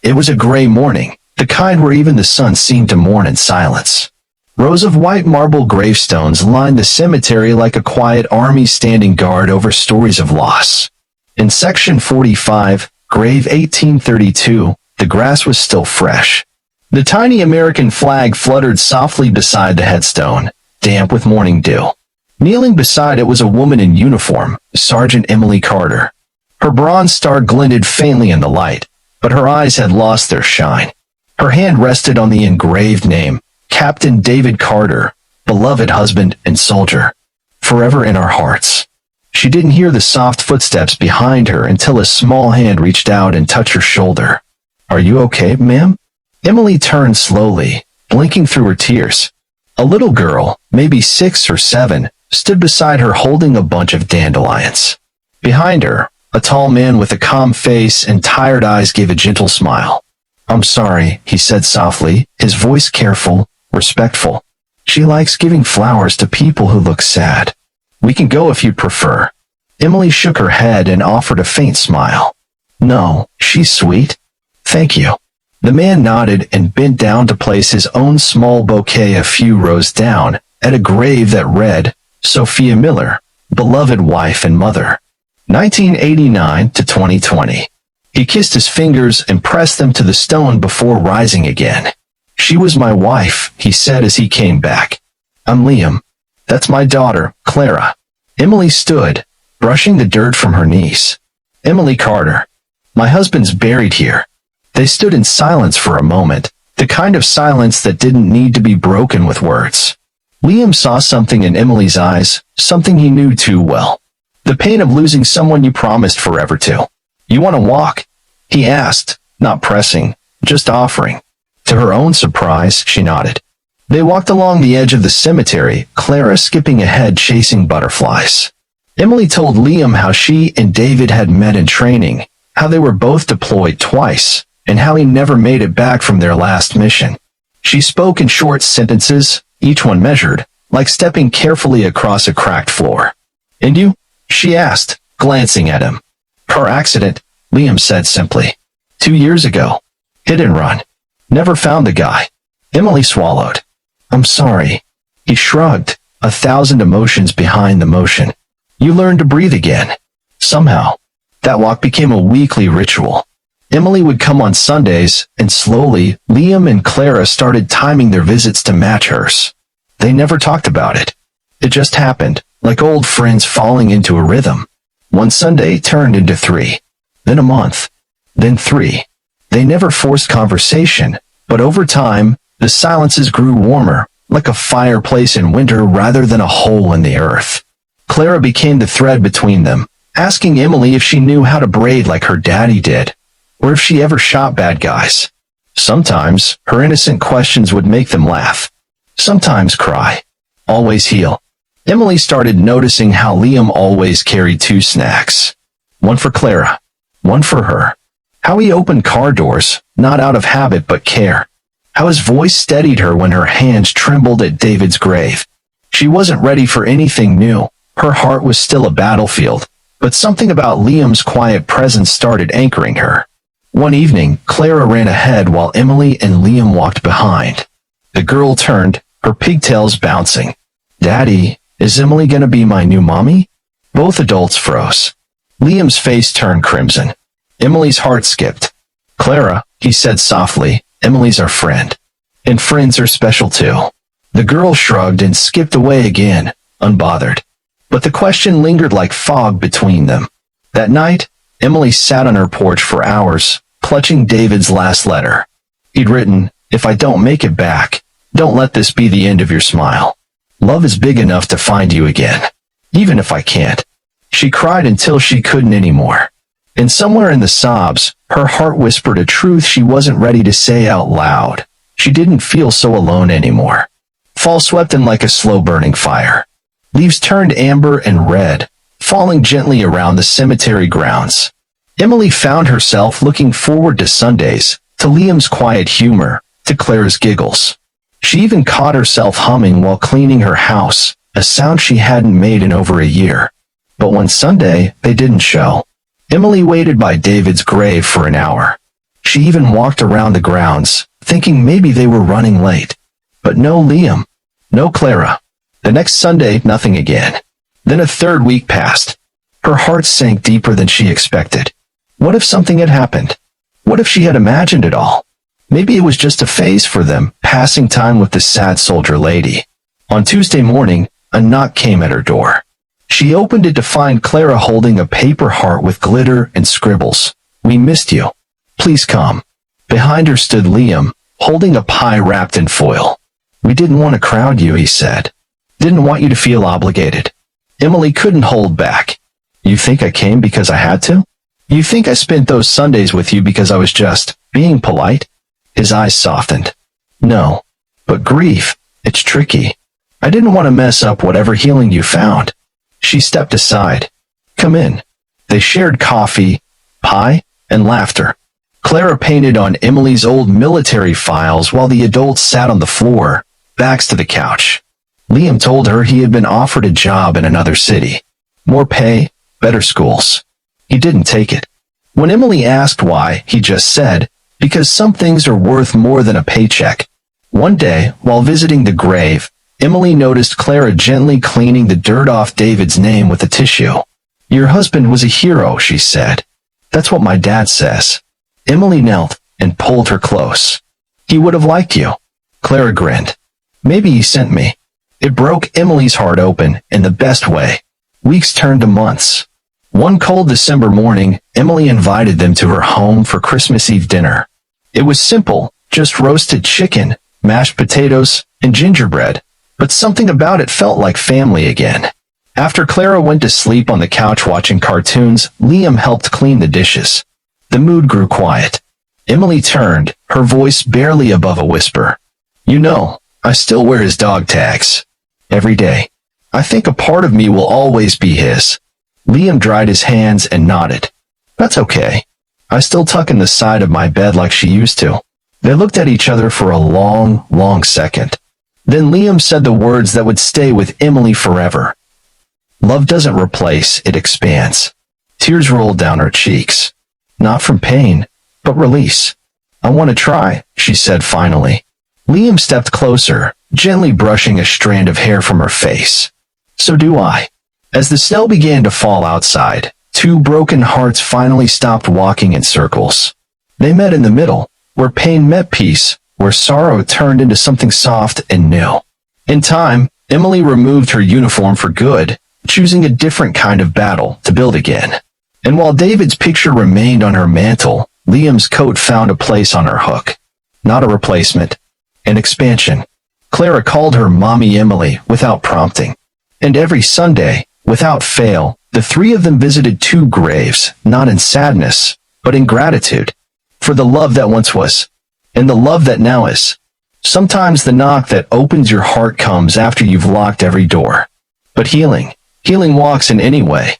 It was a gray morning, the kind where even the sun seemed to mourn in silence. Rows of white marble gravestones lined the cemetery like a quiet army standing guard over stories of loss. In section 45, grave 1832, the grass was still fresh. The tiny American flag fluttered softly beside the headstone, damp with morning dew. Kneeling beside it was a woman in uniform, Sergeant Emily Carter. Her bronze star glinted faintly in the light, but her eyes had lost their shine. Her hand rested on the engraved name, Captain David Carter, beloved husband and soldier, forever in our hearts. She didn't hear the soft footsteps behind her until a small hand reached out and touched her shoulder. "Are you okay, ma'am?" Emily turned slowly, blinking through her tears. A little girl, maybe 6 or 7, stood beside her holding a bunch of dandelions. Behind her, a tall man with a calm face and tired eyes gave a gentle smile. "I'm sorry," he said softly, his voice careful, respectful. "She likes giving flowers to people who look sad. We can go if you prefer." Emily shook her head and offered a faint smile. "No, she's sweet. Thank you." The man nodded and bent down to place his own small bouquet a few rows down, at a grave that read, Sophia Miller, beloved wife and mother, 1989 to 2020. He kissed his fingers and pressed them to the stone before rising again. "She was my wife," he said as he came back. "I'm Liam. That's my daughter, Clara." Emily stood, brushing the dirt from her knees. "Emily Carter. My husband's buried here." They stood in silence for a moment, the kind of silence that didn't need to be broken with words. Liam saw something in Emily's eyes, something he knew too well. The pain of losing someone you promised forever to. "You want to walk?" he asked, not pressing, just offering. To her own surprise, she nodded. They walked along the edge of the cemetery, Clara skipping ahead chasing butterflies. Emily told Liam how she and David had met in training, how they were both deployed twice, and how he never made it back from their last mission. She spoke in short sentences, each one measured, like stepping carefully across a cracked floor. "And you?" she asked, glancing at him. "Car accident," Liam said simply. 2 years ago. Hit and run. Never found the guy." Emily swallowed. "I'm sorry." He shrugged, 1,000 emotions behind the motion. "You learned to breathe again." Somehow. That walk became a weekly ritual. Emily would come on Sundays, and slowly, Liam and Clara started timing their visits to match hers. They never talked about it. It just happened, like old friends falling into a rhythm. One Sunday turned into 3. Then a month. Then 3. They never forced conversation, but over time, the silences grew warmer, like a fireplace in winter rather than a hole in the earth. Clara became the thread between them, asking Emily if she knew how to braid like her daddy did, or if she ever shot bad guys. Sometimes, her innocent questions would make them laugh. Sometimes cry. Always heal. Emily started noticing how Liam always carried 2 snacks. One for Clara. One for her. How he opened car doors, not out of habit but care. How his voice steadied her when her hands trembled at David's grave. She wasn't ready for anything new. Her heart was still a battlefield, but something about Liam's quiet presence started anchoring her. One evening, Clara ran ahead while Emily and Liam walked behind. The girl turned, her pigtails bouncing. "Daddy, is Emily gonna be my new mommy?" Both adults froze. Liam's face turned crimson. Emily's heart skipped. "Clara," he said softly, "Emily's our friend. And friends are special too." The girl shrugged and skipped away again, unbothered. But the question lingered like fog between them. That night, Emily sat on her porch for hours, clutching David's last letter. He'd written, "If I don't make it back, don't let this be the end of your smile. Love is big enough to find you again. Even if I can't." She cried until she couldn't anymore. And somewhere in the sobs, her heart whispered a truth she wasn't ready to say out loud. She didn't feel so alone anymore. Fall swept in like a slow-burning fire. Leaves turned amber and red, falling gently around the cemetery grounds. Emily found herself looking forward to Sundays, to Liam's quiet humor, to Clara's giggles. She even caught herself humming while cleaning her house, a sound she hadn't made in over a year. But one Sunday, they didn't show. Emily waited by David's grave for an hour. She even walked around the grounds, thinking maybe they were running late. But no Liam. No Clara. The next Sunday, nothing again. Then a third week passed. Her heart sank deeper than she expected. What if something had happened? What if she had imagined it all? Maybe it was just a phase for them, passing time with the sad soldier lady. On Tuesday morning, a knock came at her door. She opened it to find Clara holding a paper heart with glitter and scribbles. "We missed you. Please come." Behind her stood Liam, holding a pie wrapped in foil. "We didn't want to crowd you," he said. "Didn't want you to feel obligated." Emily couldn't hold back. "You think I came because I had to? You think I spent those Sundays with you because I was just being polite?" His eyes softened. "No. But grief, it's tricky. I didn't want to mess up whatever healing you found." She stepped aside. "Come in." They shared coffee, pie, and laughter. Clara painted on Emily's old military files while the adults sat on the floor, backs to the couch. Liam told her he had been offered a job in another city. More pay, better schools. He didn't take it. When Emily asked why, he just said, "Because some things are worth more than a paycheck." One day, while visiting the grave, Emily noticed Clara gently cleaning the dirt off David's name with a tissue. "Your husband was a hero," she said. "That's what my dad says." Emily knelt and pulled her close. "He would have liked you." Clara grinned. "Maybe he sent me." It broke Emily's heart open in the best way. Weeks turned to months. One cold December morning, Emily invited them to her home for Christmas Eve dinner. It was simple, just roasted chicken, mashed potatoes, and gingerbread, but something about it felt like family again. After Clara went to sleep on the couch watching cartoons, Liam helped clean the dishes. The mood grew quiet. Emily turned, her voice barely above a whisper. "You know, I still wear his dog tags. Every day. I think a part of me will always be his." Liam dried his hands and nodded. "That's okay. I still tuck in the side of my bed like she used to." They looked at each other for a long, long second. Then Liam said the words that would stay with Emily forever. "Love doesn't replace, it expands." Tears rolled down her cheeks. Not from pain, but release. "I want to try," she said finally. Liam stepped closer, gently brushing a strand of hair from her face. "So do I." As the snow began to fall outside, two broken hearts finally stopped walking in circles. They met in the middle, where pain met peace, where sorrow turned into something soft and new. In time, Emily removed her uniform for good, choosing a different kind of battle to build again. And while David's picture remained on her mantle, Liam's coat found a place on her hook. Not a replacement, an expansion. Clara called her Mommy Emily without prompting. And every Sunday, without fail, the three of them visited two graves, not in sadness, but in gratitude. For the love that once was, and the love that now is. Sometimes the knock that opens your heart comes after you've locked every door. But healing walks in any way.